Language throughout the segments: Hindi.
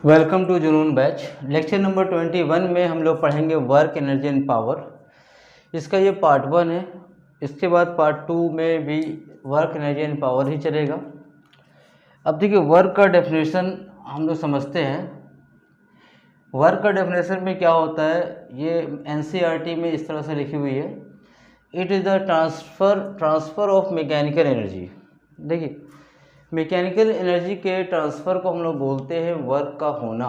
वेलकम टू जुनून बैच। लेक्चर नंबर 21 में हम लोग पढ़ेंगे वर्क एनर्जी एंड पावर। इसका ये पार्ट 1 है। इसके बाद पार्ट 2 में भी वर्क एनर्जी एंड पावर ही चलेगा। अब देखिए, वर्क का डेफिनेशन हम लोग समझते हैं। वर्क का डेफिनेशन में क्या होता है, ये एनसीईआरटी में इस तरह से लिखी हुई है। It is the transfer of mechanical energy. देखिए, मैकेनिकल एनर्जी के ट्रांसफ़र को हम लोग बोलते हैं वर्क का होना।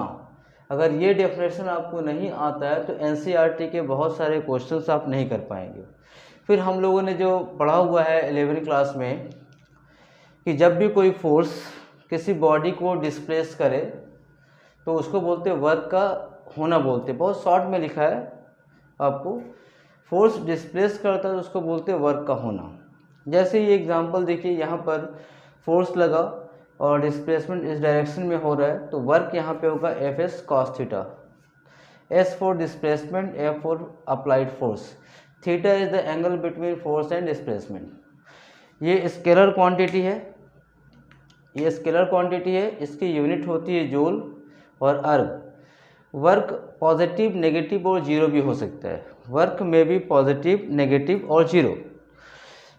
अगर ये डेफिनेशन आपको नहीं आता है तो एनसीईआरटी के बहुत सारे क्वेश्चंस आप नहीं कर पाएंगे। फिर हम लोगों ने जो पढ़ा हुआ है 11वीं क्लास में कि जब भी कोई फोर्स किसी बॉडी को डिस्प्लेस करे तो उसको बोलते हैं वर्क का होना बोलते हैं। बहुत शॉर्ट में लिखा है आपको, फोर्स डिस्प्लेस करता है तो उसको बोलते हैं वर्क का होना। जैसे ये एग्जांपल देखिए, यहाँ पर फोर्स लगा और डिस्प्लेसमेंट इस डायरेक्शन में हो रहा है तो वर्क यहाँ पे होगा F S cos theta. S for displacement, F for applied force, theta is the angle between force and displacement. ये स्केलर क्वांटिटी है, ये स्केलर क्वांटिटी है, इसकी यूनिट होती है जूल और अर्ग। वर्क पॉजिटिव, नेगेटिव और जीरो भी हो सकता है। वर्क में भी पॉजिटिव, नेगेटिव और जीरो।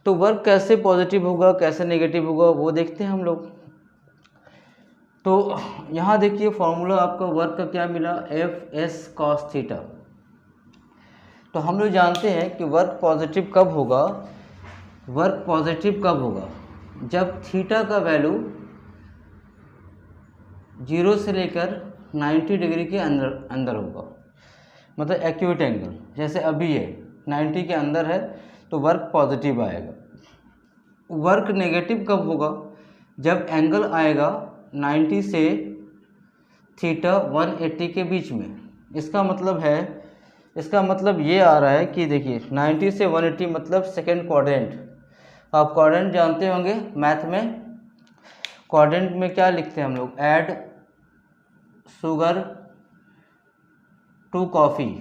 तो वर्क कैसे पॉजिटिव होगा, कैसे नेगेटिव होगा, वो देखते हैं हम लोग। तो यहाँ देखिए फॉर्मूला आपका वर्क का क्या मिला, एफ एस कॉस थीटा। तो हम लोग जानते हैं कि वर्क पॉजिटिव कब होगा, वर्क पॉजिटिव कब होगा, जब थीटा का वैल्यू 0 से लेकर 90 डिग्री के अंदर होगा, मतलब एक्यूट एंगल। जैसे अभी ये 90 के अंदर है तो वर्क पॉजिटिव आएगा। वर्क नेगेटिव कब होगा, जब एंगल आएगा 90 से थीटा 180 के बीच में। इसका मतलब है, इसका मतलब ये आ रहा है कि देखिए 90 से 180 मतलब सेकेंड क्वाड्रेंट। आप क्वाड्रेंट जानते होंगे मैथ में। क्वाड्रेंट में क्या लिखते हैं हम लोग, add sugar to coffee,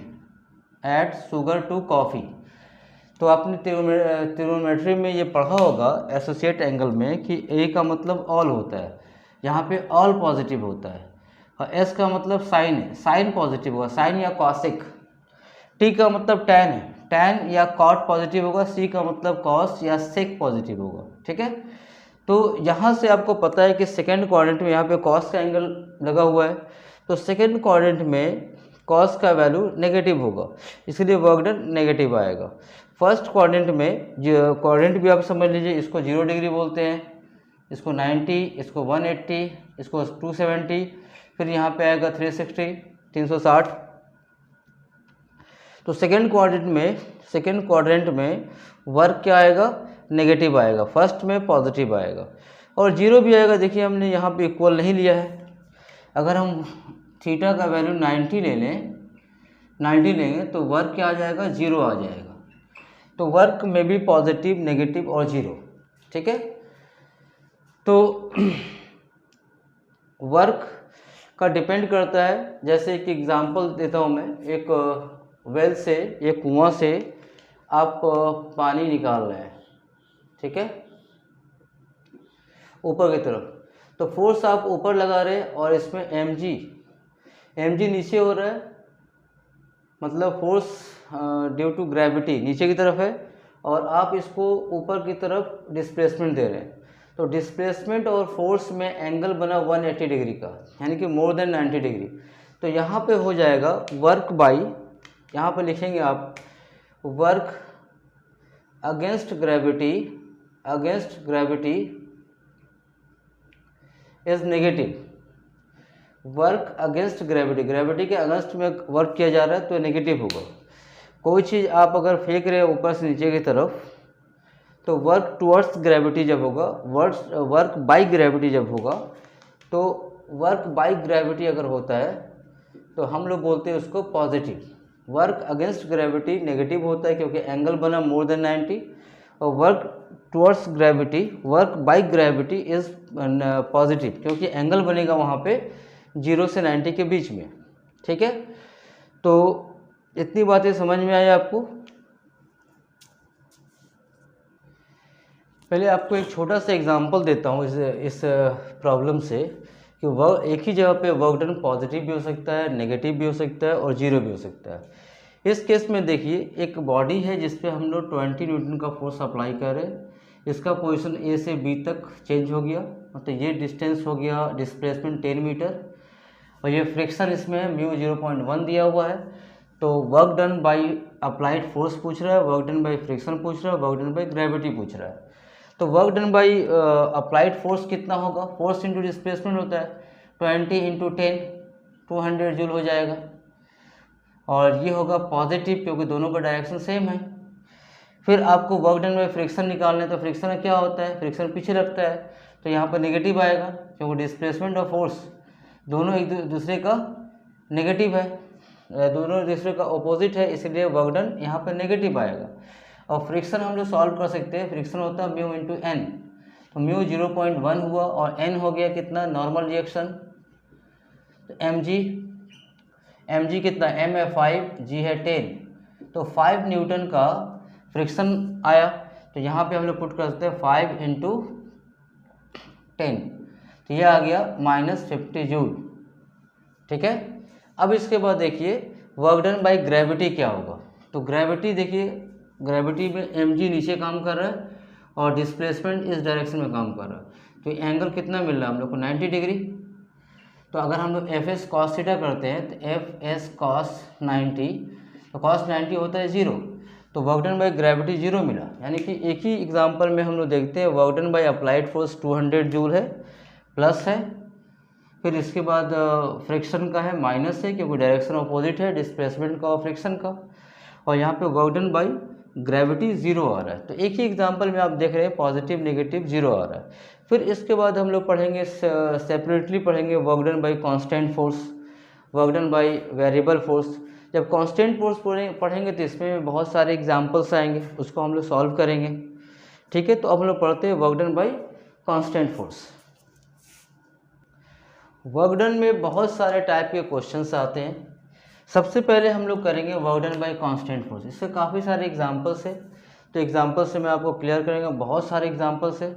add sugar to coffee. तो आपने ट्रिग्नोमेट्री में ये पढ़ा होगा एसोसिएट एंगल में कि ए का मतलब ऑल होता है, यहाँ पे ऑल पॉजिटिव होता है। और एस का मतलब साइन है, साइन पॉजिटिव होगा, साइन या कॉसिक। टी का मतलब टैन है, टैन या कॉट पॉजिटिव होगा। सी का मतलब कॉस या सेक पॉजिटिव होगा। ठीक है, तो यहाँ से आपको पता है कि सेकेंड क्वाड्रेंट में यहाँ पे कॉस का एंगल लगा हुआ है, तो सेकेंड क्वाड्रेंट में कॉस का वैल्यू नेगेटिव होगा, इसलिए वर्क डन नेगेटिव आएगा। फर्स्ट क्वाड्रेंट में, जो क्वाड्रेंट भी आप समझ लीजिए, इसको 0 डिग्री बोलते हैं, इसको 90, इसको 180, इसको 270, फिर यहाँ पे आएगा 360, 360। तो सेकेंड क्वाड्रेंट में वर्क क्या आएगा, नेगेटिव आएगा। फर्स्ट में पॉजिटिव आएगा और जीरो भी आएगा। देखिए हमने यहाँ पे इक्वल नहीं लिया है। अगर हम थीटा का वैल्यू 90 ले लें, 90 लेंगे तो वर्क क्या आ जाएगा, जीरो आ जाएगा। तो वर्क में भी पॉजिटिव, नेगेटिव और जीरो। ठीक है, तो वर्क का डिपेंड करता है। जैसे एक एग्जांपल देता हूँ मैं, एक वेल से, एक कुआं से आप पानी निकाल रहे हैं, ठीक है, ऊपर की तरफ। तो फोर्स आप ऊपर लगा रहे हैं और इसमें एम जी नीचे हो रहा है, मतलब फोर्स ड्यू टू ग्रेविटी नीचे की तरफ है और आप इसको ऊपर की तरफ डिस्प्लेसमेंट दे रहे हैं। तो डिस्प्लेसमेंट और फोर्स में एंगल बना 180 डिग्री का, यानी कि मोर देन 90 डिग्री। तो यहाँ पे हो जाएगा वर्क बाई, यहाँ पे लिखेंगे आप work against gravity is negative. Work against gravity के अगेंस्ट में वर्क किया जा रहा है तो नेगेटिव होगा। कोई चीज़ आप अगर फेंक रहे हो ऊपर से नीचे की तरफ, तो वर्क टुवर्ड्स ग्रेविटी जब होगा, वर्क बाई ग्रेविटी जब होगा, तो वर्क बाई ग्रेविटी अगर होता है तो हम लोग बोलते हैं उसको positive. Work against gravity negative होता है क्योंकि एंगल बना मोर देन 90, और work towards gravity, work by gravity is positive क्योंकि एंगल बनेगा वहाँ पे 0 से 90 के बीच में। ठीक है, तो इतनी बातें समझ में आई आपको। पहले आपको एक छोटा सा एग्जांपल देता हूँ इस प्रॉब्लम से कि वर्क एक ही जगह पे वर्क डन पॉजिटिव भी हो सकता है, नेगेटिव भी हो सकता है और जीरो भी हो सकता है। इस केस में देखिए एक बॉडी है जिस पे हम लोग 20 न्यूटन का फोर्स अप्लाई कर रहे हैं, इसका पोजीशन ए से बी तक चेंज हो गया, मतलब ये डिस्टेंस हो गया डिस्प्लेसमेंट 10 मीटर, और ये फ्रिक्शन इसमें म्यू 0.1 दिया हुआ है। तो work done by applied force पूछ रहा है, वर्क डन बाय फ्रिक्शन पूछ रहा है, वर्क डन बाय ग्रेविटी पूछ रहा है। तो work done by applied force कितना होगा, फोर्स इंटू डिस्प्लेसमेंट होता है, 20 इंटू 10 200 जूल हो जाएगा, और ये होगा पॉजिटिव क्योंकि दोनों का डायरेक्शन सेम है। फिर आपको वर्क डन बाय फ्रिक्शन निकालना है, तो फ्रिक्शन में क्या होता है, फ्रिक्शन पीछे लगता है, तो यहाँ पर नेगेटिव आएगा क्योंकि डिस्प्लेसमेंट और फोर्स दोनों एक दूसरे का नेगेटिव है, दोनों एक दूसरे का अपोजिट है, इसलिए वर्क डन यहाँ पर नेगेटिव आएगा। और फ्रिक्शन हम जो सॉल्व कर सकते हैं, फ्रिक्शन होता है म्यू इंटू एन, तो म्यू 0.1 हुआ और एन हो गया कितना, नॉर्मल रिएक्शन, तो एम जी कितना, एम है 5, जी है 10, तो 5 न्यूटन का फ्रिक्शन आया, तो यहाँ पे हम लोग पुट कर सकते हैं 5 इंटू 10, तो ये आ गया -50 जूल। ठीक है, अब इसके बाद देखिए वर्क डन बाय ग्रेविटी क्या होगा। तो ग्रेविटी देखिए, ग्रेविटी में एम जी नीचे काम कर रहा है और डिस्प्लेसमेंट इस डायरेक्शन में काम कर रहा है, तो एंगल कितना मिल रहा है हम लोग को, 90 डिग्री। तो अगर हम लोग एफ एस कॉस थीटा करते हैं तो एफ एस कॉस 90, तो कॉस 90 होता है 0, तो वर्क डन बाय ग्रेविटी 0 मिला। यानी कि एक ही एग्जांपल में हम लोग देखते हैं work done by applied force 200 joule है, प्लस है, फिर इसके बाद फ्रिक्शन का है माइनस है क्योंकि डायरेक्शन अपोजिट है डिस्प्लेसमेंट का और फ्रिक्शन का, और यहाँ पे वर्क डन बाय ग्रेविटी 0 आ रहा है। तो एक ही एग्जांपल में आप देख रहे हैं पॉजिटिव नेगेटिव 0 आ रहा है। फिर इसके बाद हम लोग पढ़ेंगे सेपरेटली पढ़ेंगे work done by constant force, work done by variable force. जब कांस्टेंट फोर्स पढ़ेंगे तो इसमें बहुत सारे एग्जांपल्स आएंगे, उसको हम लोग सॉल्व करेंगे। ठीक है, तो अब हम लोग पढ़ते हैं work done by constant force. Work done में बहुत सारे टाइप के क्वेश्चंस आते हैं। सबसे पहले हम लोग करेंगे work done by constant force, इससे काफ़ी सारे एग्जांपल्स है, तो एग्जांपल से मैं आपको क्लियर करेंगे, बहुत सारे एग्जांपल्स है।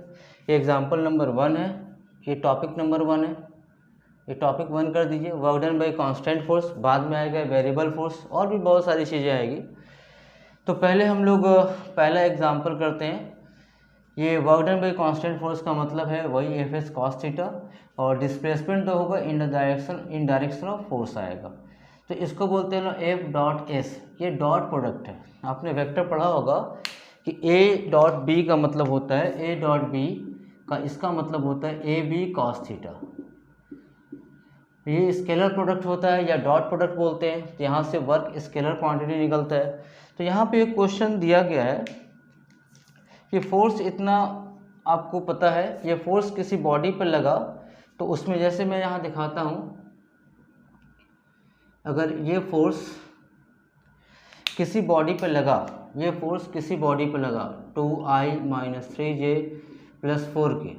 ये एग्जांपल नंबर 1 है, ये टॉपिक नंबर 1 है, ये टॉपिक 1 कर दीजिए, work done by constant force, बाद में आएगा वेरिएबल फोर्स और भी बहुत सारी चीज़ें आएगी। तो पहले हम लोग पहला एग्जांपल करते हैं। ये work done by constant force का मतलब है वही एफ एस कॉस थीटा, और डिस्प्लेसमेंट तो होगा इन डायरेक्शन ऑफ फोर्स आएगा, तो इसको बोलते हैं एफ डॉट एस। ये डॉट प्रोडक्ट है, आपने वेक्टर पढ़ा होगा कि ए डॉट बी का मतलब होता है, ए डॉट बी का इसका मतलब होता है ए बी कॉस थीटा। ये स्केलर प्रोडक्ट होता है या डॉट प्रोडक्ट बोलते हैं, तो यहाँ से वर्क स्केलर क्वांटिटी निकलता है। तो यहाँ पे एक क्वेश्चन दिया गया है कि फोर्स इतना आपको पता है, ये फोर्स किसी बॉडी पर लगा, तो उसमें जैसे मैं यहाँ दिखाता हूँ, अगर ये फोर्स किसी बॉडी पर लगा, ये फोर्स किसी बॉडी पर लगा 2i - 3j + 4k,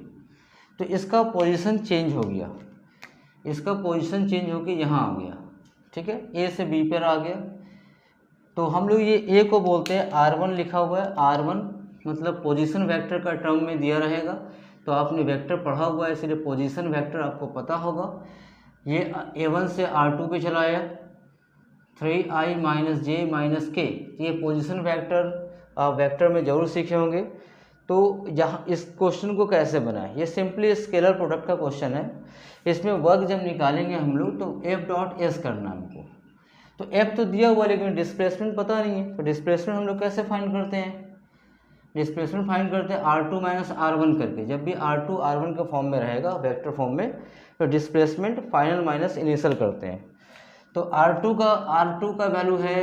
तो इसका पोजीशन चेंज हो गया, इसका पोजीशन चेंज होकर यहाँ आ गया। ठीक है, ए से बी पर आ गया, तो हम लोग ये ए को बोलते हैं r1 लिखा हुआ है, r1 मतलब पोजीशन वेक्टर का टर्म में दिया रहेगा, तो आपने वेक्टर पढ़ा हुआ है इसलिए पोजीशन वेक्टर आपको पता होगा। ये a1 से r2 पे चला आया, 3i - j - k, ये पोजीशन वेक्टर आप वेक्टर में ज़रूर सीखे होंगे। तो यहाँ इस क्वेश्चन को कैसे बनाएं, ये सिंपली स्केलर प्रोडक्ट का क्वेश्चन है। इसमें वर्क जब निकालेंगे हम लोग तो एफ डॉट एस करना हमको, तो एफ तो दिया हुआ लेकिन डिस्प्लेसमेंट पता नहीं है, तो डिस्प्लेसमेंट हम लोग कैसे फाइंड करते हैं, डिस्प्लेसमेंट फाइंड करते हैं r2 - r1 करके। जब भी r2 r1 के फॉर्म में रहेगा वेक्टर फॉर्म में, तो डिस्प्लेसमेंट फाइनल माइनस इनिशियल करते हैं। तो r2 का वैल्यू है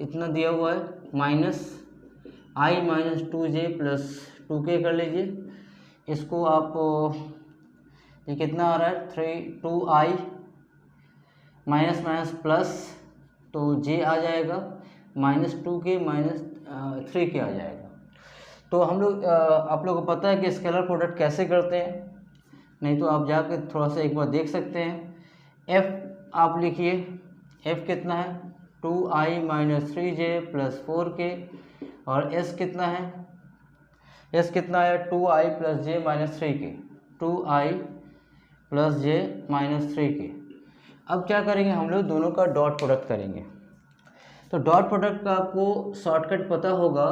इतना दिया हुआ है, -i - 2j + 2k कर लीजिए। इसको आप ये कितना आ रहा है, 2i माइनस प्लस, तो j आ जाएगा, -2k - 3k आ जाएगा। तो हम लोग आप लोगों को पता है कि स्केलर प्रोडक्ट कैसे करते हैं, नहीं तो आप जाकर थोड़ा सा एक बार देख सकते हैं। f आप लिखिए, f कितना है 2i - 3j + 4k, और s कितना है, s कितना है 2i + j - 3k, 2i plus जे माइनस 3k। अब क्या करेंगे हम लोग, दोनों का डॉट प्रोडक्ट करेंगे। तो डॉट प्रोडक्ट का आपको शॉर्टकट पता होगा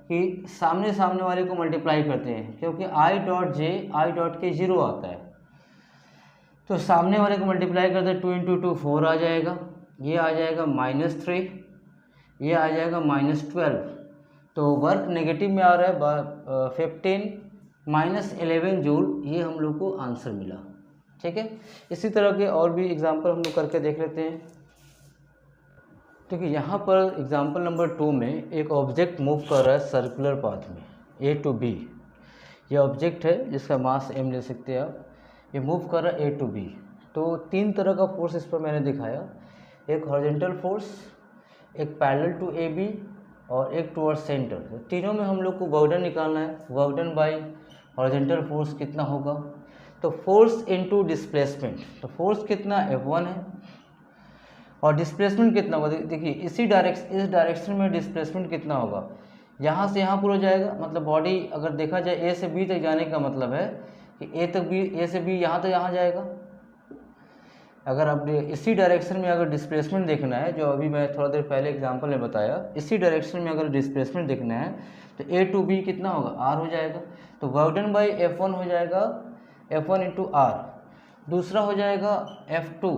कि सामने सामने वाले को मल्टीप्लाई करते हैं, क्योंकि I dot J I dot के 0 आता है। तो सामने वाले को मल्टीप्लाई करते हैं, 2 इंटू 2 4 आ जाएगा, ये आ जाएगा -3, ये आ जाएगा -12। तो वर्क नेगेटिव में आ रहा है 15 -11 जूल, ये हम लोग को आंसर मिला। ठीक है, इसी तरह के और भी एग्जांपल हम लोग करके देख लेते हैं। देखिए यहाँ पर एग्जांपल नंबर 2 में एक ऑब्जेक्ट मूव कर रहा है सर्कुलर पाथ में A to B। ये ऑब्जेक्ट है जिसका मास m ले सकते हैं आप, ये मूव कर रहा है A to B। तो 3 तरह का फोर्स इस पर मैंने दिखाया, एक हॉरिजॉन्टल फोर्स, एक पैरेलल टू AB और एक टुवर्ड्स सेंटर। तो तीनों में हम लोग को वर्क डन निकालना है। Work done by horizontal force कितना होगा, तो फोर्स इनटू डिस्प्लेसमेंट। तो फोर्स कितना F1 है और डिस्प्लेसमेंट कितना होगा, देखिए इस डायरेक्शन में डिस्प्लेसमेंट कितना होगा, यहाँ से यहाँ पूरा जाएगा। मतलब बॉडी अगर देखा जाए A से B तक जाने का मतलब है कि A से B यहाँ तक यहाँ जाएगा। अगर आप इसी डायरेक्शन में अगर डिस्प्लेसमेंट देखना है, जो अभी मैं थोड़ा देर पहले एग्जांपल में बताया, इसी डायरेक्शन में अगर डिस्प्लेसमेंट देखना है तो A to B कितना होगा, R हो जाएगा। तो वर्क डन बाई F1 हो जाएगा F1 इंटू R। दूसरा हो जाएगा F2।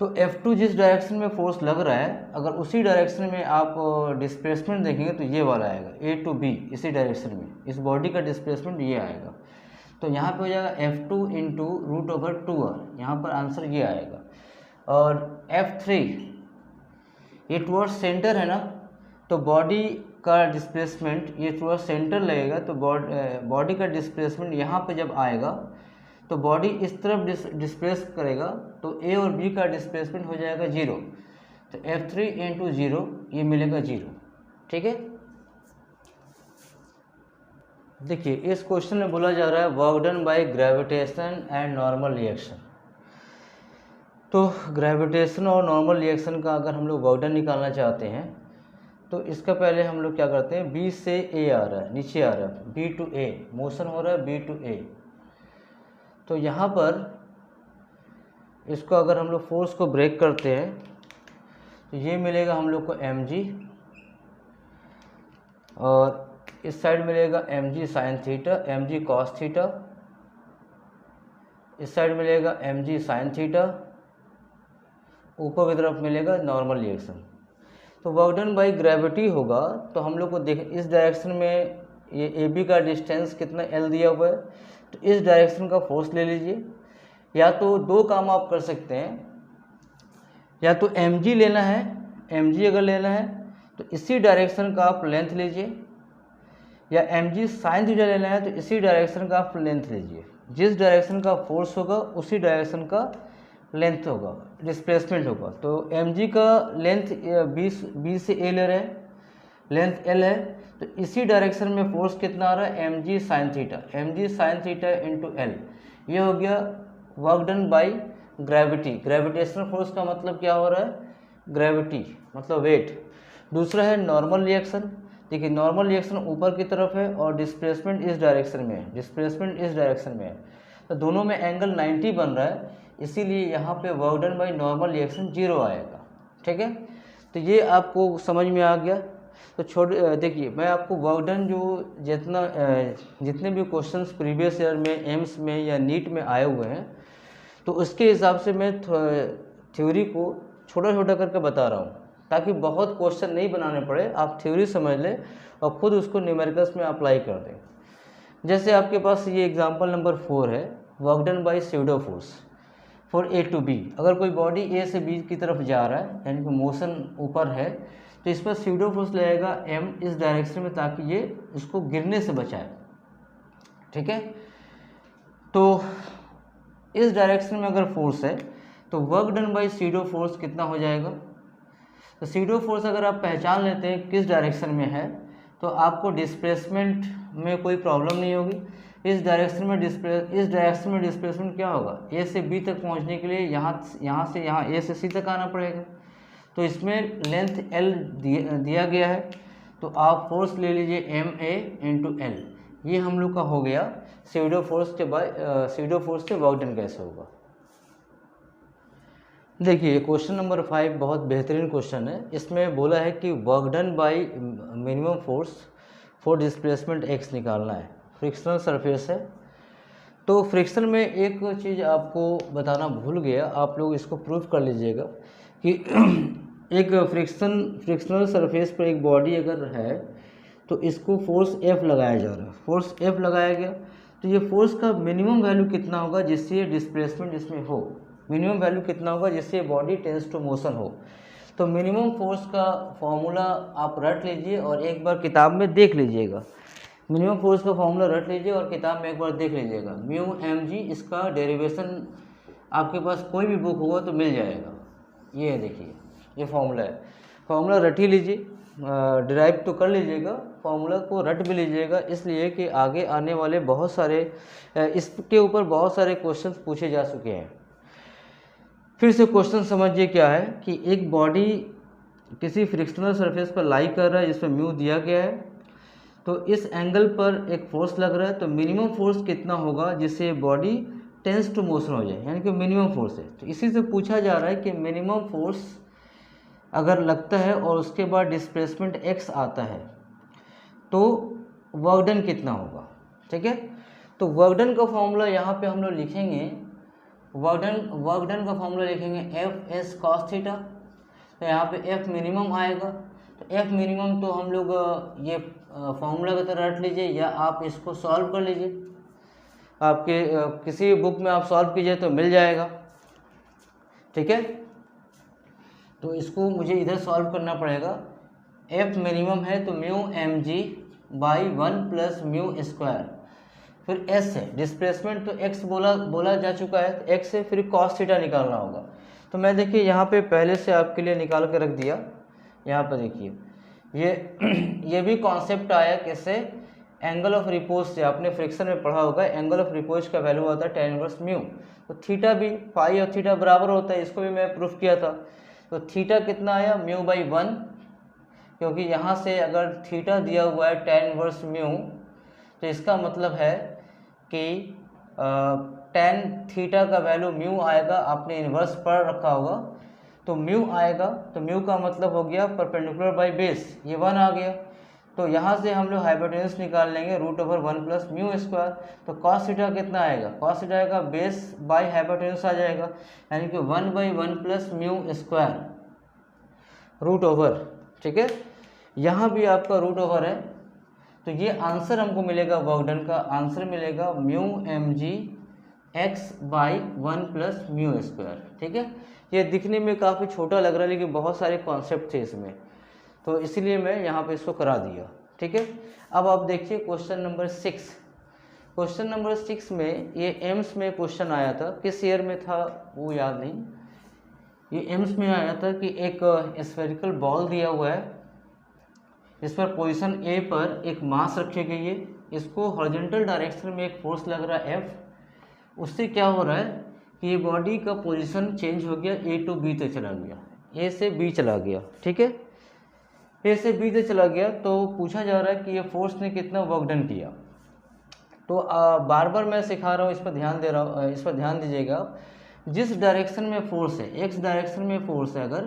तो F2 जिस डायरेक्शन में फोर्स लग रहा है, अगर उसी डायरेक्शन में आप डिस्प्लेसमेंट देखेंगे तो ये वाला आएगा A to B। इसी डायरेक्शन में इस बॉडी का डिस्प्लेसमेंट ये आएगा। तो यहाँ पे हो जाएगा F2 इंटू √2r, यहाँ पर आंसर ये आएगा। और F3 ये टुवर्ड्स सेंटर है ना, तो बॉडी का डिस्प्लेसमेंट ये टुवर्ड्स सेंटर लगेगा। तो बॉडी का डिस्प्लेसमेंट यहाँ पे जब आएगा तो बॉडी इस तरफ डिस्प्लेस करेगा, तो A और B का डिस्प्लेसमेंट हो जाएगा 0। तो F3 इंटू 0 ये मिलेगा 0। ठीक है, देखिए इस क्वेश्चन में बोला जा रहा है work done by gravitation and normal reaction. तो ग्रेविटेशन और नॉर्मल रिएक्शन का अगर हम लोग वर्क डन निकालना चाहते हैं तो इसका पहले हम लोग क्या करते हैं, B से A आ रहा है, नीचे आ रहा है, B to A मोशन हो रहा है, B to A। तो यहाँ पर इसको अगर हम लोग फोर्स को ब्रेक करते हैं तो ये मिलेगा हम लोग को mg, और इस साइड मिलेगा mg sine theta, mg cos theta, इस साइड मिलेगा mg साइन थीटा, ऊपर की तरफ मिलेगा नॉर्मल रिएक्शन। तो वर्क डन बाई ग्रेविटी होगा, तो हम लोग को देख इस डायरेक्शन में ये AB का डिस्टेंस कितना L दिया हुआ है, तो इस डायरेक्शन का फोर्स ले लीजिए। या तो दो काम आप कर सकते हैं, या तो mg लेना है, mg अगर लेना है तो इसी डायरेक्शन का आप लेंथ लीजिए, या mg साइन थीटा लेना है तो इसी डायरेक्शन का आप लेंथ लीजिए। जिस डायरेक्शन का फोर्स होगा उसी डायरेक्शन का लेंथ होगा, डिस्प्लेसमेंट होगा। तो mg का लेंथ B से A ले रहे हैं, लेंथ L है, तो इसी डायरेक्शन में फोर्स कितना आ रहा है, mg sine theta into L। ये हो गया work done by gravity. Gravitational force का मतलब क्या हो रहा है, ग्रेविटी मतलब वेट। दूसरा है नॉर्मल रिएक्शन। देखिए नॉर्मल रिएक्शन ऊपर की तरफ है और डिस्प्लेसमेंट इस डायरेक्शन में है, तो दोनों में एंगल 90 बन रहा है, इसीलिए यहाँ पे work done by normal reaction 0 आएगा। ठीक है, तो ये आपको समझ में आ गया। तो देखिए मैं आपको वर्क डन जो जितने भी क्वेश्चंस प्रीवियस ईयर में एम्स में या नीट में आए हुए हैं, तो उसके हिसाब से मैं थ्योरी को छोटा छोटा करके बता रहा हूँ, ताकि बहुत क्वेश्चन नहीं बनाने पड़े, आप थ्योरी समझ लें और ख़ुद उसको न्यूमेरिकल्स में अप्लाई कर दें। जैसे आपके पास ये एग्जांपल नंबर 4 है, work done by pseudo force for A to B। अगर कोई बॉडी A से B की तरफ जा रहा है, यानी कि मोशन ऊपर है, तो इस पर स्यूडो फोर्स लगेगा M इस डायरेक्शन में, ताकि ये इसको गिरने से बचाए। ठीक है, तो इस डायरेक्शन में अगर फोर्स है तो work done by pseudo force कितना हो जाएगा। तो स्यूडो फोर्स अगर आप पहचान लेते हैं किस डायरेक्शन में है, तो आपको डिस्प्लेसमेंट में कोई प्रॉब्लम नहीं होगी। इस डायरेक्शन में डिस्प्लेसमेंट क्या होगा, A से B तक पहुंचने के लिए यहाँ से यहाँ A से C तक आना पड़ेगा। तो इसमें लेंथ L दिया गया है, तो आप फोर्स ले लीजिए MA इंटू L। ये हम लोग का हो गया स्यूडो फोर्स के बाद स्यूडो फोर्स से वर्क डन कैसे होगा। देखिए क्वेश्चन नंबर 5 बहुत बेहतरीन क्वेश्चन है। इसमें बोला है कि work done by minimum force for displacement x निकालना है, फ्रिक्शनल सरफेस है। तो फ्रिक्शन में एक चीज़ आपको बताना भूल गया, आप लोग इसको प्रूफ कर लीजिएगा कि एक फ्रिक्शनल सरफेस पर एक बॉडी अगर है तो इसको फोर्स F लगाया जा रहा है, फोर्स F लगाया गया तो ये फोर्स का मिनिमम वैल्यू कितना होगा जिससे ये डिस्प्लेसमेंट इसमें हो, मिनिमम वैल्यू कितना होगा जिससे बॉडी टेंस टू मोशन हो। तो मिनिमम फोर्स का फॉर्मूला आप रट लीजिए और एक बार किताब में देख लीजिएगा। मिनिमम फोर्स का फॉर्मूला रट लीजिए और किताब में एक बार देख लीजिएगा। म्यू एम जी, इसका डेरिवेशन आपके पास कोई भी बुक होगा तो मिल जाएगा। ये है, देखिए ये फॉर्मूला है, फॉर्मूला रट ही लीजिए, डिराइव तो कर लीजिएगा, फॉर्मूला को रट भी लीजिएगा, इसलिए कि आगे आने वाले बहुत सारे इसके ऊपर बहुत सारे क्वेश्चंस पूछे जा चुके हैं। फिर से क्वेश्चन समझिए क्या है कि एक बॉडी किसी फ्रिक्शनल सरफेस पर लाई कर रहा है जिसमें म्यू दिया गया है, तो इस एंगल पर एक फोर्स लग रहा है, तो मिनिमम फोर्स कितना होगा जिससे बॉडी टेंस टू मोशन हो जाए, यानी कि मिनिमम फोर्स है। तो इसी से पूछा जा रहा है कि मिनिमम फोर्स अगर लगता है और उसके बाद डिस्प्लेसमेंट एक्स आता है तो वर्क डन कितना होगा। ठीक है, तो वर्क डन का फॉर्मूला यहाँ पे हम लोग लिखेंगे, वर्क डन का फॉर्मूला लिखेंगे एफ एस कॉस थीटा। तो यहाँ पे एफ मिनिमम आएगा, तो एफ मिनिमम तो हम लोग ये फॉर्मूला की तरह रट लीजिए या आप इसको सॉल्व कर लीजिए, आपके किसी बुक में आप सॉल्व कीजिए तो मिल जाएगा। ठीक है, तो इसको मुझे इधर सॉल्व करना पड़ेगा। एफ मिनिमम है तो mu M G by 1 plus mu square, फिर एस है डिस्प्लेसमेंट, तो एक्स बोला जा चुका है, तो एक्स है, फिर कॉस थीटा निकालना होगा। तो मैं देखिए यहाँ पे पहले से आपके लिए निकाल कर रख दिया। यहाँ पर देखिए ये भी कॉन्सेप्ट आया कैसे, एंगल ऑफ रिपोज से, आपने फ्रिक्शन में पढ़ा होगा एंगल ऑफ रिपोज का वैल्यू आता है tan इनवर्स म्यू। तो थीटा भी फाई और थीटा बराबर होता है, इसको भी मैं प्रूफ किया था। तो थीटा कितना आया म्यू बाई 1, क्योंकि यहाँ से अगर थीटा दिया हुआ है tan इनवर्स म्यू तो इसका मतलब है कि tan थीटा का वैल्यू म्यू आएगा, आपने इन्वर्स पढ़ रखा होगा, तो म्यू आएगा, तो म्यू का मतलब हो गया परपेंडिकुलर बाई बेस, ये 1 आ गया। तो यहाँ से हम लोग हाइपोटेन्यूज निकाल लेंगे √1 प्लस म्यू स्क्वायर। तो कॉस थीटा कितना आएगा, कॉस थीटा आएगा बेस बाई हाइपोटेन्यूज आ जाएगा, यानी कि 1/1 प्लस म्यू स्क्वायर √। ठीक है, यहाँ भी आपका √, है, तो ये आंसर हमको मिलेगा, वर्क डन का आंसर मिलेगा mu M G X by 1 plus mu square. ठीक है, ये दिखने में काफ़ी छोटा लग रहा है लेकिन बहुत सारे कॉन्सेप्ट थे इसमें, तो इसीलिए मैं यहाँ पे इसको करा दिया। ठीक है, अब आप देखिए क्वेश्चन नंबर 6। क्वेश्चन नंबर 6 में ये एम्स में क्वेश्चन आया था, किस ईयर में था वो याद नहीं, ये एम्स में आया था कि एक स्फेरिकल बॉल दिया हुआ है, इस पर पोजीशन ए पर एक मास रखी गई है, इसको हॉरिजॉन्टल डायरेक्शन में एक फोर्स लग रहा है एफ, उससे क्या हो रहा है कि ये बॉडी का पोजीशन चेंज हो गया, ए टू बी तक चला गया, ए से बी चला गया। ठीक है, ए से बी तक चला गया, तो पूछा जा रहा है कि ये फोर्स ने कितना वर्क डन किया। तो बार बार मैं सिखा रहा हूँ, इस पर ध्यान दे रहा हूँ, इस पर ध्यान दीजिएगा। जिस डायरेक्शन में फोर्स है, एक्स डायरेक्शन में फोर्स है अगर,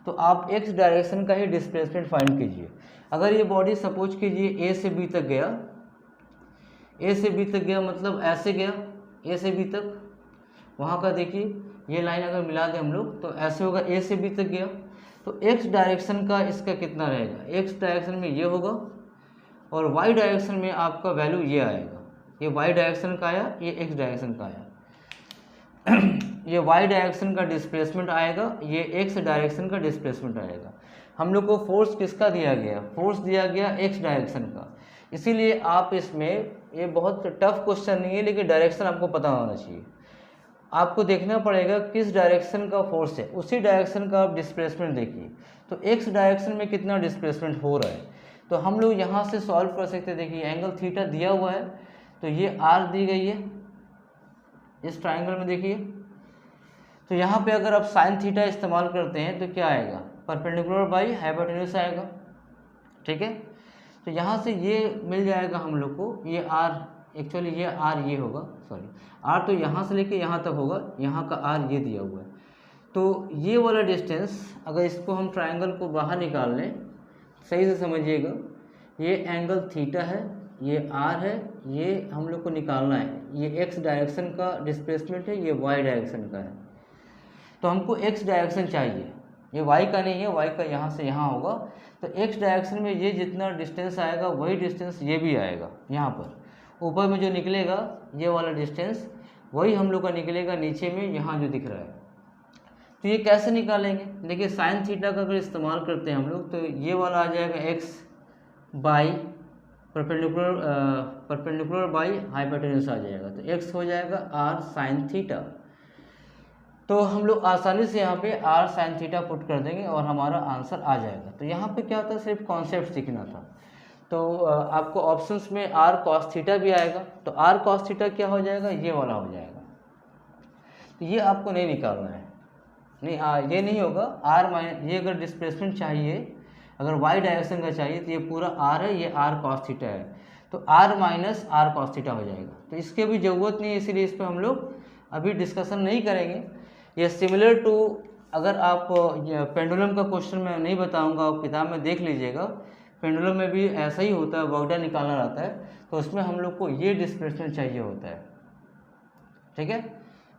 तो आप एक्स डायरेक्शन का ही डिस्प्लेसमेंट फाइंड कीजिए। अगर ये बॉडी सपोज कीजिए ए से बी तक गया, ए से बी तक गया मतलब ऐसे गया ए से बी तक, वहाँ का देखिए ये लाइन अगर मिला दें हम लोग तो ऐसे होगा, ए से बी तक गया, तो एक्स डायरेक्शन का इसका कितना रहेगा, एक्स डायरेक्शन में ये होगा और वाई डायरेक्शन में आपका वैल्यू ये आएगा, ये वाई डायरेक्शन का आया, ये एक्स डायरेक्शन का आया। ये वाई डायरेक्शन का डिस्प्लेसमेंट आएगा, ये एक्स डायरेक्शन का डिस्प्लेसमेंट आएगा। हम लोग को फोर्स किसका दिया गया, फोर्स दिया गया एक्स डायरेक्शन का, इसीलिए आप इसमें, ये बहुत टफ क्वेश्चन नहीं है लेकिन डायरेक्शन आपको पता होना चाहिए। आपको देखना पड़ेगा किस डायरेक्शन का फोर्स है, उसी डायरेक्शन का आप डिस्प्लेसमेंट देखिए। तो एक्स डायरेक्शन में कितना डिस्प्लेसमेंट हो रहा है, तो हम लोग यहाँ से सॉल्व कर सकते हैं। देखिए एंगल थीटा दिया हुआ है, तो ये आर दी गई है इस ट्राइंगल में, देखिए। तो यहाँ पे अगर आप साइन थीटा इस्तेमाल करते हैं तो क्या आएगा, परपेंडिकुलर बाई हाइपोटेन्यूज आएगा। ठीक है, तो यहाँ से ये मिल जाएगा हम लोग को, ये आर, एक्चुअली ये आर ये होगा, सॉरी आर तो यहाँ से लेके यहाँ तक होगा, यहाँ का आर ये दिया हुआ है। तो ये वाला डिस्टेंस अगर इसको हम ट्रायंगल को बाहर निकाल लें, सही से समझिएगा, ये एंगल थीटा है, ये आर है, ये हम लोग को निकालना है, ये एक्स डायरेक्शन का डिस्प्लेसमेंट है, ये वाई डायरेक्शन का है। तो हमको एक्स डायरेक्शन चाहिए, ये वाई का नहीं है, वाई का यहाँ से यहाँ होगा। तो एक्स डायरेक्शन में ये जितना डिस्टेंस आएगा वही डिस्टेंस ये भी आएगा, यहाँ पर ऊपर में जो निकलेगा ये वाला डिस्टेंस वही हम लोग का निकलेगा नीचे में, यहाँ जो दिख रहा है। तो ये कैसे निकालेंगे, देखिए साइन थीटा का अगर इस्तेमाल करते हैं हम लोग, तो ये वाला आ जाएगा x by perpendicular by hypotenuse आ जाएगा, तो एक्स हो जाएगा आर साइन थीटा। तो हम लोग आसानी से यहाँ पे आर साइन थीटा पुट कर देंगे और हमारा आंसर आ जाएगा। तो यहाँ पे क्या था, सिर्फ कॉन्सेप्ट सीखना था। तो आपको ऑप्शंस में आर कॉस थीटा भी आएगा, तो आर कॉस थीटा क्या हो जाएगा, ये वाला हो जाएगा। तो ये आपको नहीं निकालना है, नहीं ये नहीं होगा, आर माइनस, ये अगर डिस्प्लेसमेंट चाहिए, अगर वाई डायरेक्शन का चाहिए तो ये पूरा आर है, ये आर कॉस थीटा है, तो R minus R cos theta हो जाएगा। तो इसके भी ज़रूरत नहीं है, इसीलिए इस पर हम लोग अभी डिस्कशन नहीं करेंगे। ये सिमिलर टू, अगर आप पेंडुलम का क्वेश्चन मैं नहीं बताऊंगा, आप किताब में देख लीजिएगा, पेंडुलम में भी ऐसा ही होता है, वर्क डन निकालना रहता है, तो उसमें हम लोग को ये डिस्प्लेसमेंट चाहिए होता है, ठीक है,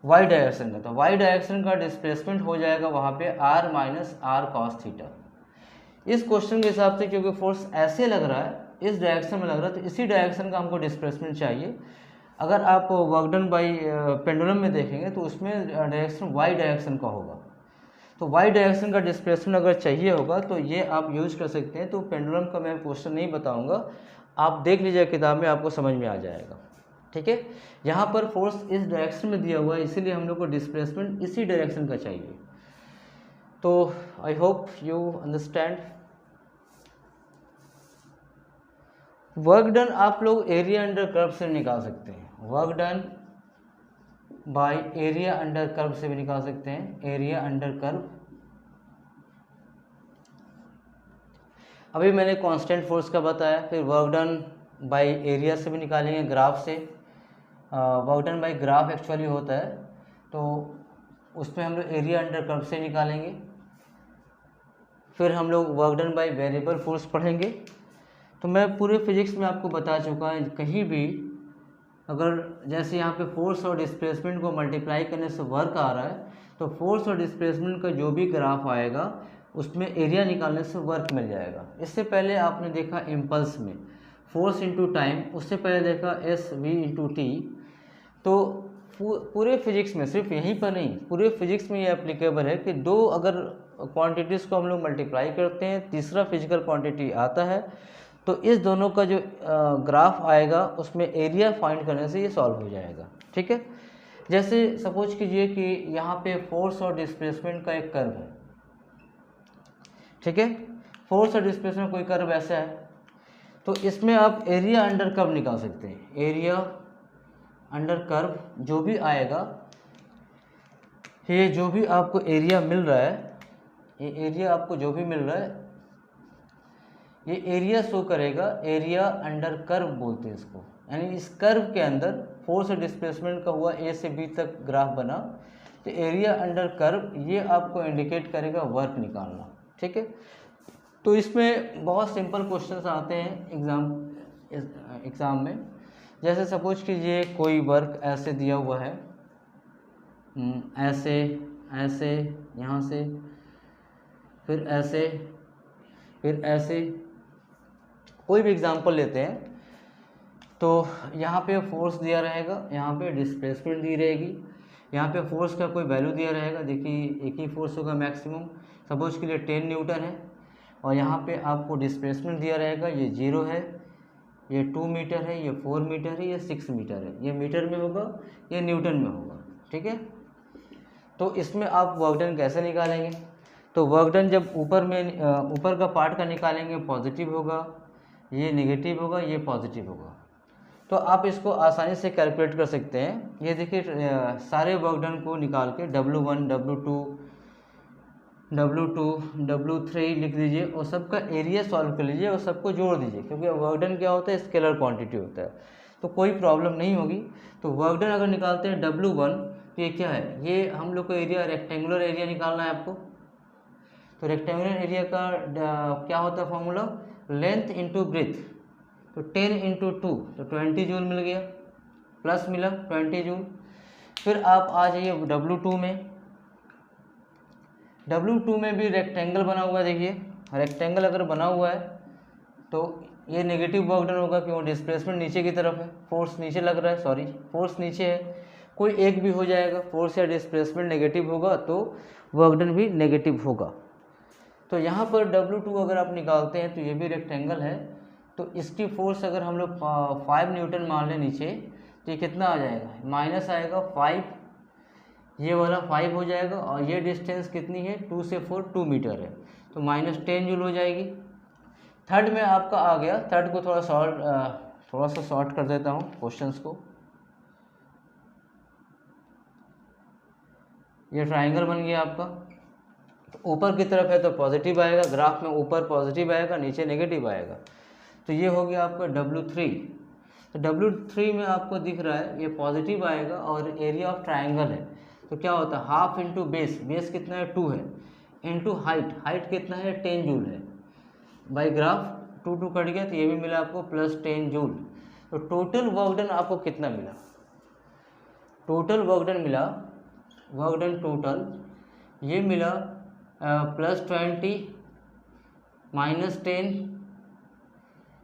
वाई डायरेक्शन का। तो वाई डायरेक्शन का डिस्प्लेसमेंट हो जाएगा वहाँ पे R minus R cos theta. इस क्वेश्चन के हिसाब से क्योंकि फोर्स ऐसे लग रहा है, इस डायरेक्शन में लग रहा है, तो इसी डायरेक्शन का हमको डिस्प्लेसमेंट चाहिए। अगर आप वर्क डन बाई पेंडुलम में देखेंगे तो उसमें डायरेक्शन वाई डायरेक्शन का होगा, तो वाई डायरेक्शन का डिस्प्लेसमेंट अगर चाहिए होगा तो ये आप यूज कर सकते हैं। तो पेंडुलम का मैं क्वेश्चन नहीं बताऊंगा, आप देख लीजिए किताब में, आपको समझ में आ जाएगा, ठीक है। यहाँ पर फोर्स इस डायरेक्शन में दिया हुआ है, इसीलिए हम लोग को डिस्प्लेसमेंट इसी डायरेक्शन का चाहिए। तो I hope you understand. Work done आप लोग एरिया अंडर कर्व से निकाल सकते हैं, work done by area under curve से भी निकाल सकते हैं, एरिया अंडर कर्व। अभी मैंने कांस्टेंट फोर्स का बताया, फिर वर्क डन बाय एरिया से भी निकालेंगे, ग्राफ से। Work done by graph actually होता है, तो उसमें हम लोग एरिया अंडर कर्व से निकालेंगे। फिर हम लोग work done by variable force पढ़ेंगे। तो मैं पूरे फिजिक्स में आपको बता चुका है, कहीं भी अगर जैसे यहाँ पे फोर्स और डिस्प्लेसमेंट को मल्टीप्लाई करने से वर्क आ रहा है, तो फोर्स और डिस्प्लेसमेंट का जो भी ग्राफ आएगा उसमें एरिया निकालने से वर्क मिल जाएगा। इससे पहले आपने देखा इम्पल्स में फोर्स इंटू टाइम, उससे पहले देखा एस वी इंटू टी। तो पूरे फिजिक्स में, सिर्फ यहीं पर नहीं, पूरे फिजिक्स में ये एप्लीकेबल है कि दो अगर क्वांटिटीज़ को हम लोग मल्टीप्लाई करते हैं, तीसरा फिजिकल क्वांटिटी आता है, तो इस दोनों का जो ग्राफ आएगा उसमें एरिया फाइंड करने से ये सॉल्व हो जाएगा, ठीक है। जैसे सपोज कीजिए कि यहाँ पे फोर्स और डिस्प्लेसमेंट का एक कर्व है, ठीक है, फोर्स और डिस्प्लेसमेंट कोई कर्व ऐसा है, तो इसमें आप एरिया अंडर कर्व निकाल सकते हैं। एरिया अंडर कर्व जो भी आएगा, ये जो भी आपको एरिया मिल रहा है, ये एरिया आपको जो भी मिल रहा है, ये एरिया शो करेगा, एरिया अंडर कर्व बोलते हैं इसको। यानी इस कर्व के अंदर फोर्स और डिस्प्लेसमेंट का हुआ ए से बी तक ग्राफ बना, तो एरिया अंडर कर्व ये आपको इंडिकेट करेगा वर्क निकालना, ठीक है। तो इसमें बहुत सिंपल क्वेश्चंस आते हैं एग्ज़ाम में। जैसे सपोज कीजिए कोई वर्क ऐसे दिया हुआ है, ऐसे ऐसे, यहाँ से फिर ऐसे, फिर ऐसे, कोई भी एग्जांपल लेते हैं। तो यहाँ पे फोर्स दिया रहेगा, यहाँ पे डिस्प्लेसमेंट दी रहेगी, यहाँ पे फोर्स का कोई वैल्यू दिया रहेगा, देखिए एक ही फोर्स होगा मैक्सिमम, सपोज के लिए 10 न्यूटन है, और यहाँ पे आपको डिस्प्लेसमेंट दिया रहेगा, ये 0 है, ये 2 मीटर है, ये 4 मीटर है, ये 6 मीटर है, ये मीटर में होगा, ये न्यूटन में होगा, ठीक है। तो इसमें आप वर्क डन कैसे निकालेंगे, तो वर्क डन जब ऊपर का पार्ट का निकालेंगे पॉजिटिव होगा, ये नेगेटिव होगा, ये पॉजिटिव होगा। तो आप इसको आसानी से कैलकुलेट कर सकते हैं। ये देखिए सारे वर्क डन को निकाल के W1, W2, W2 W3 लिख दीजिए और सबका एरिया सॉल्व कर लीजिए और सबको जोड़ दीजिए, क्योंकि वर्क डन क्या होता है, स्केलर क्वांटिटी होता है, तो कोई प्रॉब्लम नहीं होगी। तो वर्क डन अगर निकालते हैं W1, तो ये क्या है, ये हम लोग को एरिया रेक्टेंगुलर एरिया निकालना है आपको। तो रेक्टेंगुलर एरिया का क्या होता है फॉर्मूला, लेंथ इंटू ब्रेथ, तो 10 इंटू 2 तो 20 जूल मिल गया, प्लस मिला 20 जूल। फिर आप आ जाइए W2 में, W2 में भी रेक्टेंगल बना हुआ है, देखिए रेक्टेंगल अगर बना हुआ है तो ये नेगेटिव वर्क डन होगा, क्यों, डिस्प्लेसमेंट नीचे की तरफ है, फोर्स नीचे लग रहा है, सॉरी फोर्स नीचे है, कोई एक भी हो जाएगा, फोर्स या डिस्प्लेसमेंट नेगेटिव होगा तो वर्क डन भी नेगेटिव होगा। तो यहाँ पर W2 अगर आप निकालते हैं तो ये भी रेक्टेंगल है, तो इसकी फोर्स अगर हम लोग 5 न्यूटन मान लें नीचे, तो ये कितना आ जाएगा, माइनस आएगा 5, ये वाला 5 हो जाएगा, और ये डिस्टेंस कितनी है 2 से 4 2 मीटर है, तो -10 जूल हो जाएगी। थर्ड में आपका आ गया, थर्ड को थोड़ा सा शॉर्ट कर देता हूँ क्वेश्चंस को। ये ट्राइंगल बन गया आपका, तो ऊपर की तरफ है तो पॉजिटिव आएगा, ग्राफ में ऊपर पॉजिटिव आएगा, नीचे नेगेटिव आएगा, तो ये हो गया आपका W3। तो W3 में आपको दिख रहा है ये पॉजिटिव आएगा और एरिया ऑफ ट्राइंगल है, तो क्या होता है, हाफ इंटू बेस, बेस कितना है 2 है, इंटू हाइट, हाइट कितना है 10 जूल है, बाई ग्राफ 2 2 कट गया, तो ये भी मिला आपको +10 जूल। तो टोटल वर्क डन आपको कितना मिला, टोटल वर्क डन मिला, वर्क डन टोटल ये मिला +20 -10,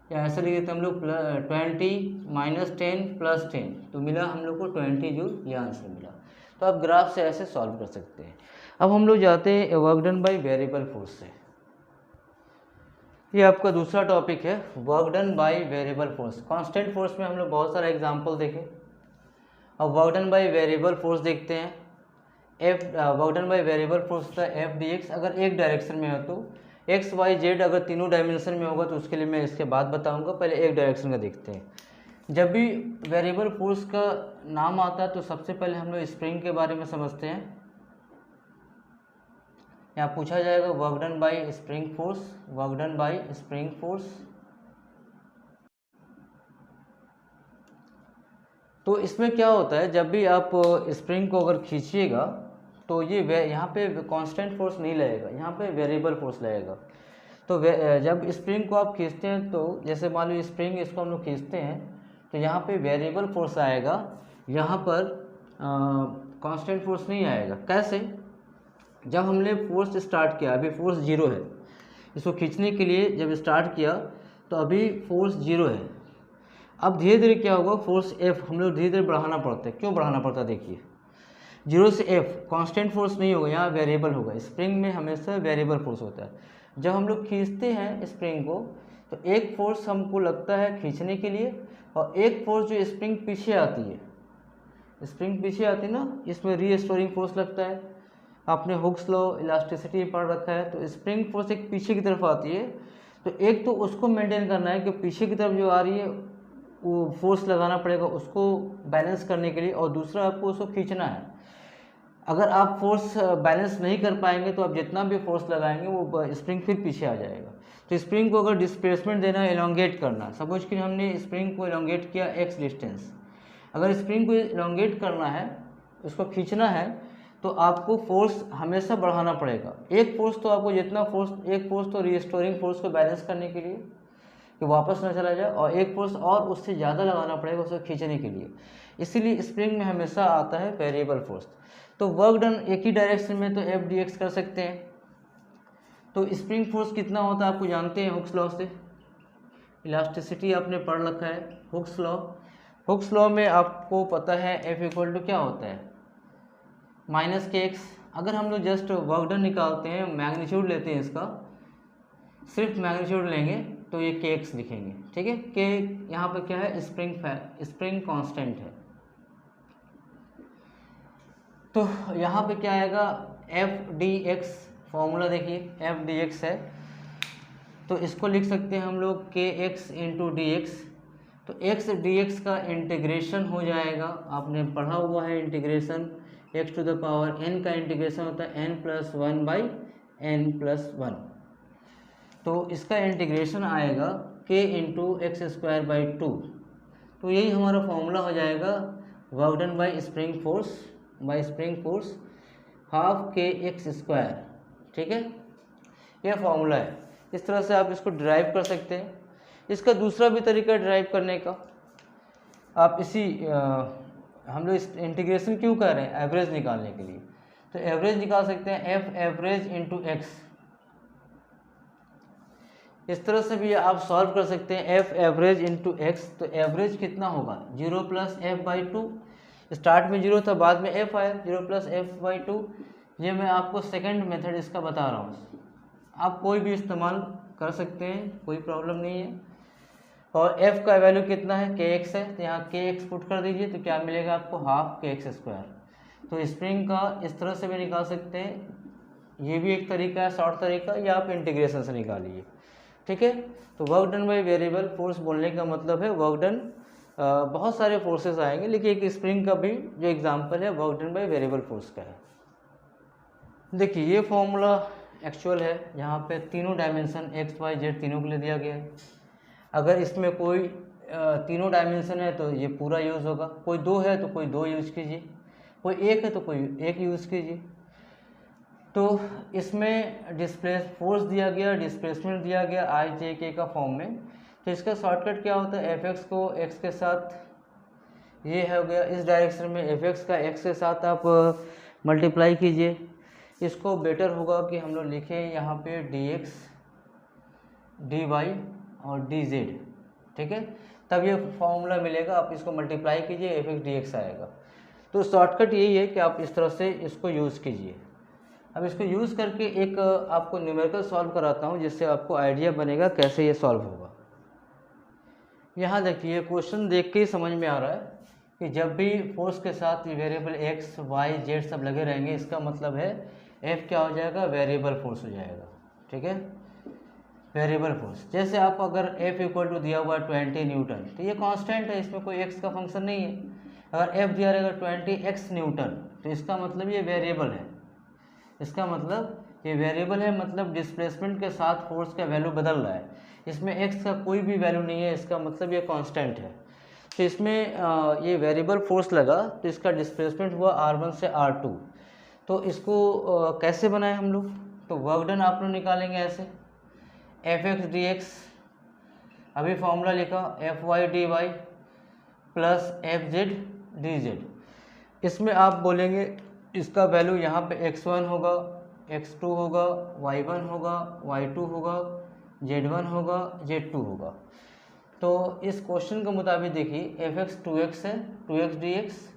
या ऐसा लिख देते हम लोग 20 -10 +10, तो मिला हम लोग को 20 जूल, ये आंसर मिला। तो आप ग्राफ से ऐसे सॉल्व कर सकते हैं। अब हम लोग जाते हैं work done by variable force से। ये आपका दूसरा टॉपिक है, work done by variable force. Constant force में हम लोग बहुत सारा एग्जांपल देखे, अब work done by variable force देखते हैं। Work done by variable force होता है F/dx, अगर एक डायरेक्शन में हो तो x, y, z अगर तीनों डायमेंशन में होगा तो उसके लिए मैं इसके बाद बताऊंगा, पहले एक डायरेक्शन का देखते हैं। जब भी वेरिएबल फोर्स का नाम आता है तो सबसे पहले हम लोग स्प्रिंग के बारे में समझते हैं। यहाँ पूछा जाएगा work done by spring force, work done by spring force. तो इसमें क्या होता है, जब भी आप स्प्रिंग को अगर खींचिएगा तो ये यहाँ पे कांस्टेंट फोर्स नहीं लगेगा, यहाँ पे वेरिएबल फोर्स लगेगा। तो जब स्प्रिंग को आप खींचते हैं तो जैसे मान लो स्प्रिंग, इसको हम लोग खींचते हैं तो यहाँ पे वेरिएबल फोर्स आएगा, यहाँ पर कांस्टेंट फोर्स नहीं आएगा। कैसे, जब हमने फोर्स स्टार्ट किया, अभी फोर्स 0 है, इसको खींचने के लिए जब स्टार्ट किया तो अभी फोर्स 0 है, अब धीरे धीरे क्या होगा, फोर्स F हम लोग धीरे धीरे बढ़ाना पड़ता है। क्यों बढ़ाना पड़ता है, देखिए 0 से F कांस्टेंट फोर्स नहीं होगा, यहाँ वेरिएबल होगा। स्प्रिंग में हमेशा वेरिएबल फोर्स होता है। जब हम लोग खींचते हैं स्प्रिंग को तो एक फोर्स हमको लगता है खींचने के लिए, और एक फोर्स जो स्प्रिंग पीछे आती है, स्प्रिंग पीछे आती है ना, इसमें रीस्टोरिंग फोर्स लगता है। आपने हुक्स लॉ इलास्टिसिटी पढ़ रखा है, तो स्प्रिंग फोर्स एक पीछे की तरफ आती है, तो एक तो उसको मेंटेन करना है कि पीछे की तरफ जो आ रही है वो फोर्स लगाना पड़ेगा उसको बैलेंस करने के लिए, और दूसरा आपको उसको खींचना है। अगर आप फोर्स बैलेंस नहीं कर पाएंगे तो आप जितना भी फोर्स लगाएंगे वो स्प्रिंग फिर पीछे आ जाएगा। तो स्प्रिंग को अगर डिस्प्लेसमेंट देना है, एलोंगेट करना, सपोज कि हमने स्प्रिंग को एलोंगेट किया x डिस्टेंस, अगर स्प्रिंग को एलोंगेट करना है, उसको खींचना है, तो आपको फोर्स हमेशा बढ़ाना पड़ेगा। एक फोर्स तो आपको जितना फोर्स, एक फोर्स तो रिस्टोरिंग फोर्स को बैलेंस करने के लिए कि वापस ना चला जाए, और एक फोर्स और उससे ज़्यादा लगाना पड़ेगा उसको खींचने के लिए। इसीलिए स्प्रिंग में हमेशा आता है वेरिएबल फोर्स। तो वर्क डन एक ही डायरेक्शन में तो F/dx कर सकते हैं। तो स्प्रिंग फोर्स कितना होता है आपको जानते हैं हुक्स लॉ से, इलास्टिसिटी आपने पढ़ रखा है हुक्स लॉ। हुक्स लॉ में आपको पता है F इक्वल टू क्या होता है, -kx। अगर हम लोग जस्ट वर्क डन निकालते हैं, मैग्नीट्यूड लेते हैं इसका, सिर्फ मैग्नीट्यूड लेंगे तो ये kx लिखेंगे, ठीक है। k यहाँ पे क्या है, स्प्रिंग कांस्टेंट है। तो यहाँ पे क्या आएगा, F/dx, फॉर्मूला देखिए F/dx है, तो इसको लिख सकते हैं हम लोग kx इंटू dx। तो x/dx का इंटीग्रेशन हो जाएगा, आपने पढ़ा हुआ है integration, x to the power n का इंटीग्रेशन होता है n + 1/n। n+1। तो इसका इंटीग्रेशन आएगा k into x square by 2। तो यही हमारा फॉर्मूला हो जाएगा work done by spring force half के एक्स स्क्वायर। ठीक है, यह फॉर्मूला है। इस तरह से आप इसको ड्राइव कर सकते हैं। इसका दूसरा भी तरीका ड्राइव करने का, आप हम लोग इस इंटीग्रेशन क्यों कर रहे हैं, एवरेज निकालने के लिए। तो एवरेज निकाल सकते हैं एफ एवरेज इंटू एक्स। इस तरह से भी आप सॉल्व कर सकते हैं एफ एवरेज इंटू एक्स। तो एवरेज कितना होगा 0 प्लस एफ बाई 2। स्टार्ट में 0 था, बाद में एफ आया, 0 प्लस एफ बाई 2। ये मैं आपको सेकंड मेथड इसका बता रहा हूँ, आप कोई भी इस्तेमाल कर सकते हैं, कोई प्रॉब्लम नहीं है। और f का वैल्यू कितना है kx है, तो यहाँ kx पुट कर दीजिए, तो क्या मिलेगा आपको हाफ kx स्क्वायर। तो स्प्रिंग का इस तरह से भी निकाल सकते हैं, ये भी एक तरीका है, शॉर्ट तरीका, या आप इंटीग्रेशन से निकालिए। ठीक है, तो work done by variable force बोलने का मतलब है वर्क डन, बहुत सारे फोर्सेस आएंगे, लेकिन एक स्प्रिंग का भी जो एग्जांपल है work done by variable force का है। देखिए ये फॉर्मूला एक्चुअल है, यहाँ पे तीनों डायमेंशन एक्स वाई जेड तीनों के लिए दिया गया है। अगर इसमें कोई तीनों डायमेंशन है तो ये पूरा यूज़ होगा, कोई 2 है तो कोई 2 यूज़ कीजिए, कोई 1 है तो कोई 1 यूज़ कीजिए। तो इसमें डिस्प्लेस फोर्स दिया गया, डिस्प्लेसमेंट दिया गया आई जे के का फॉर्म में। तो इसका शॉर्टकट क्या होता है, एफ एक्स को एक्स के साथ, ये हो गया इस डायरेक्शन में, एफ एक्स का एक्स के साथ आप मल्टीप्लाई कीजिए। इसको बेटर होगा कि हम लोग लिखें यहाँ पे डी एक्स डी वाई और डी जेड। ठीक है, तब ये फॉर्मूला मिलेगा, आप इसको मल्टीप्लाई कीजिए, एफ एक्स डी एक्स आएगा। तो शॉर्टकट यही है कि आप इस तरह से इसको यूज़ कीजिए। अब इसको यूज़ करके एक आपको न्यूमेरिकल सॉल्व कराता हूँ, जिससे आपको आइडिया बनेगा कैसे ये सॉल्व होगा। यहाँ देखिए क्वेश्चन देख के ही समझ में आ रहा है कि जब भी फोर्स के साथ वेरिएबल एक्स वाई जेड सब लगे रहेंगे, इसका मतलब है एफ क्या हो जाएगा, वेरिएबल फोर्स हो जाएगा। ठीक है, वेरिएबल फोर्स। जैसे आप अगर F इक्वल टू दिया हुआ 20 न्यूटन, तो ये कांस्टेंट है, इसमें कोई x का फंक्शन नहीं है। अगर F दिया रहेगा 20x न्यूटन, तो इसका मतलब ये वेरिएबल है, इसका मतलब ये वेरिएबल है, मतलब डिस्प्लेसमेंट के साथ फोर्स का वैल्यू बदल रहा है। इसमें x का कोई भी वैल्यू नहीं है, इसका मतलब ये कांस्टेंट है। तो इसमें ये वेरिएबल फोर्स लगा, तो इसका डिस्प्लेसमेंट हुआ r1 से r2। तो इसको कैसे बनाए हम लोग, तो वर्क डन आप लोग निकालेंगे ऐसे, एफ एक्स डी एक्स, अभी फॉर्मूला लिखा F Y D Y plus F Z D Z. इसमें आप बोलेंगे इसका वैल्यू यहाँ पे x1 होगा, x2 होगा, y1 होगा, y2 होगा, z1 होगा, z2 होगा। तो इस क्वेश्चन के मुताबिक देखिए एफ एक्स 2x है, 2x डी एक्स,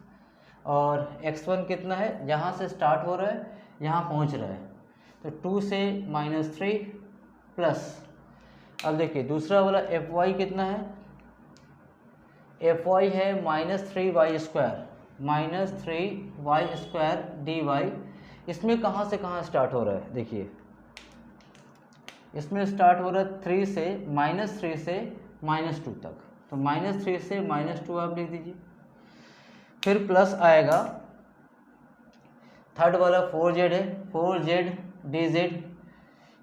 और x1 कितना है, जहाँ से स्टार्ट हो रहा है यहाँ पहुँच रहा है, तो 2 से -3 प्लस, अब देखिए दूसरा वाला एफ वाई कितना है, एफ वाई है -3y square, -3y² D Y. इसमें कहाँ से कहाँ स्टार्ट हो रहा है, देखिए इसमें स्टार्ट हो रहा है 3 से -3 से -2 तक, तो -3 से -2 आप लिख दीजिए। फिर प्लस आएगा, थर्ड वाला 4z है, 4z dz,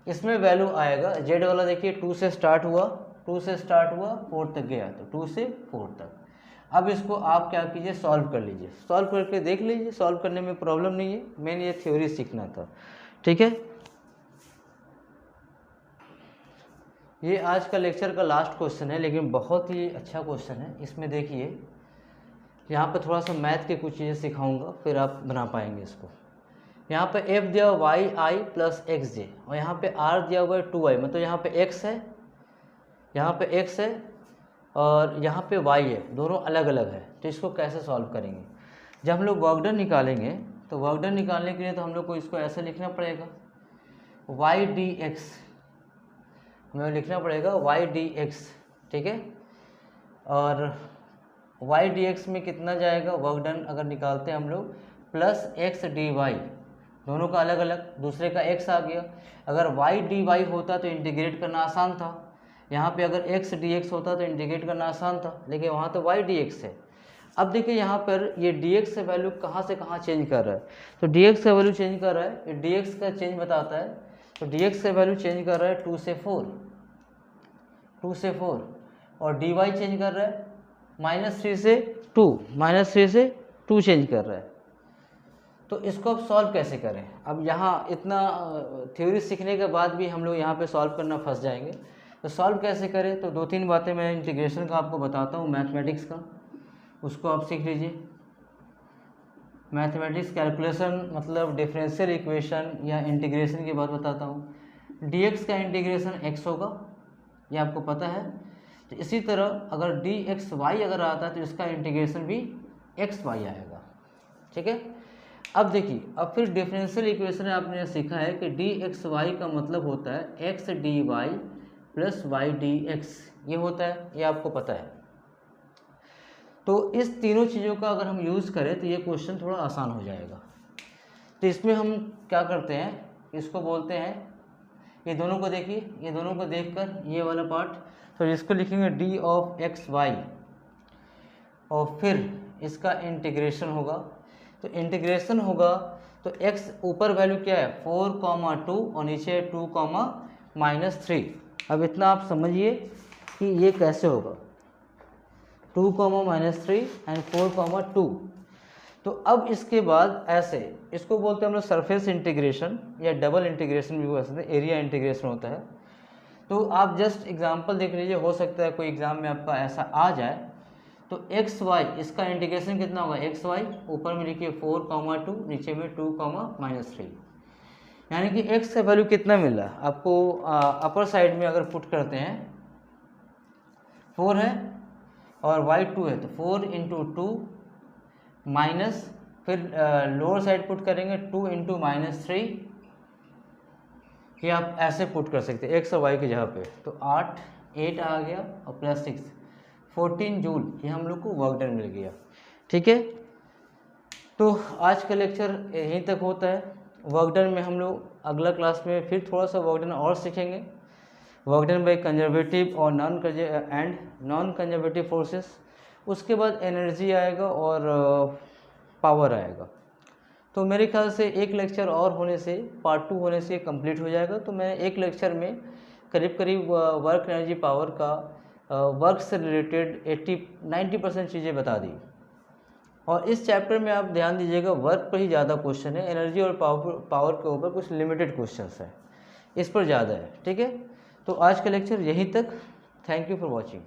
इसमें वैल्यू आएगा z वाला देखिए 2 से स्टार्ट हुआ, 4 तक गया, तो 2 से 4 तक। अब इसको आप क्या कीजिए, सॉल्व कर लीजिए, सॉल्व करके देख लीजिए, सॉल्व करने में प्रॉब्लम नहीं है, मैंने ये थ्योरी सीखना था। ठीक है, ये आज का लेक्चर का लास्ट क्वेश्चन है, लेकिन बहुत ही अच्छा क्वेश्चन है। इसमें देखिए यहाँ पे थोड़ा सा मैथ के कुछ चीज़ें सिखाऊंगा, फिर आप बना पाएंगे इसको। यहाँ पे f दिया हुआ वाई आई प्लस एक्स जे, और यहाँ पे r दिया हुआ है 2y, मतलब यहाँ पे x है, यहाँ पे x है और यहाँ पे y है, दोनों अलग अलग है। तो इसको कैसे सॉल्व करेंगे, जब हम लोग वर्क डन निकालेंगे, तो वर्क डन निकालने के लिए तो हम लोग को इसको ऐसे लिखना पड़ेगा, y डी एक्स, हमें लिखना पड़ेगा y डी एक्स। ठीक है, और y डी एक्स में कितना जाएगा, वर्क डन अगर निकालते हैं हम लोग, प्लस x डी वाई, दोनों का अलग अलग, दूसरे का x आ गया। अगर y डी वाई होता तो इंटीग्रेट करना आसान था, यहाँ पे अगर x डी एक्स होता तो इंटीग्रेट करना आसान था, लेकिन वहाँ तो y डी एक्स है। अब देखिए यहाँ पर ये dx से वैल्यू कहाँ से कहाँ चेंज कर रहा है, तो dx का वैल्यू चेंज कर रहा है, ये dx का चेंज बताता है तो dx का वैल्यू चेंज कर रहा है 2 से 4 और dy चेंज कर रहा है -3 से 2 चेंज कर रहा है। तो इसको अब सॉल्व कैसे करें? अब यहाँ इतना थ्योरी सीखने के बाद भी हम लोग यहाँ पे सॉल्व करना फंस जाएंगे। तो सॉल्व कैसे करें? तो 2-3 बातें मैं इंटीग्रेशन का आपको बताता हूँ, मैथमेटिक्स का, उसको आप सीख लीजिए। मैथमेटिक्स कैलकुलेशन मतलब डिफरेंशियल इक्वेशन या इंटीग्रेशन की बात बताता हूँ। dx का इंटीग्रेशन x होगा, ये आपको पता है। तो इसी तरह अगर dxy अगर आता है तो इसका इंटीग्रेशन भी xy आएगा, ठीक है। अब देखिए, अब फिर डिफरेंशियल इक्वेशन आपने सीखा है कि dxy का मतलब होता है x dy plus y dx, ये होता है, ये आपको पता है। तो इस तीनों चीज़ों का अगर हम यूज़ करें तो ये क्वेश्चन थोड़ा आसान हो जाएगा। तो इसमें हम क्या करते हैं, इसको बोलते हैं, ये दोनों को देखिए, ये दोनों को देखकर ये वाला पार्ट, तो इसको लिखेंगे d ऑफ एक्स वाई और फिर इसका इंटीग्रेशन होगा। तो इंटीग्रेशन होगा तो x ऊपर वैल्यू क्या है 4,2 और नीचे 2,-3। अब इतना आप समझिए कि ये कैसे होगा 2,-3 एंड 4,2। तो अब इसके बाद ऐसे, इसको बोलते हैं हम लोग सरफेस इंटीग्रेशन या डबल इंटीग्रेशन भी बोल सकते हैं, एरिया इंटीग्रेशन होता है। तो आप जस्ट एग्जांपल देख लीजिए, हो सकता है कोई एग्जाम में आपका ऐसा आ जाए। तो एक्स वाई, इसका इंटीग्रेशन कितना होगा, एक्स वाई ऊपर में लिखिए 4,2 नीचे में 2,-3, यानी कि एक्स का वैल्यू कितना मिल रहा है आपको, अपर साइड में अगर पुट करते हैं 4 है और वाई 2 है, तो 4 इंटू 2 माइनस, फिर लोअर साइड पुट करेंगे 2 इंटू -3, ये आप ऐसे पुट कर सकते हैं एक्स और वाई की जगह पे। तो 8 आ गया और प्लस 6 14 जूल, ये हम लोग को वर्क डन मिल गया, ठीक है। तो आज का लेक्चर यहीं तक होता है। वर्क डन में हम लोग अगला क्लास में फिर थोड़ा सा वर्क डन और सीखेंगे, वर्क डन बाई कंजर्वेटिव और नॉन कंजर्वेटिव फोर्सेस। उसके बाद एनर्जी आएगा और पावर आएगा। तो मेरे ख्याल से एक लेक्चर और होने से, पार्ट 2 होने से कंप्लीट हो जाएगा। तो मैं एक लेक्चर में करीब वर्क एनर्जी पावर का वर्क से रिलेटेड 80-90% चीज़ें बता दी। और इस चैप्टर में आप ध्यान दीजिएगा, वर्क पर ही ज़्यादा क्वेश्चन है, एनर्जी और पावर के ऊपर कुछ लिमिटेड क्वेश्चंस है, इस पर ज़्यादा है, ठीक है। तो आज का लेक्चर यहीं तक। Thank you for watching.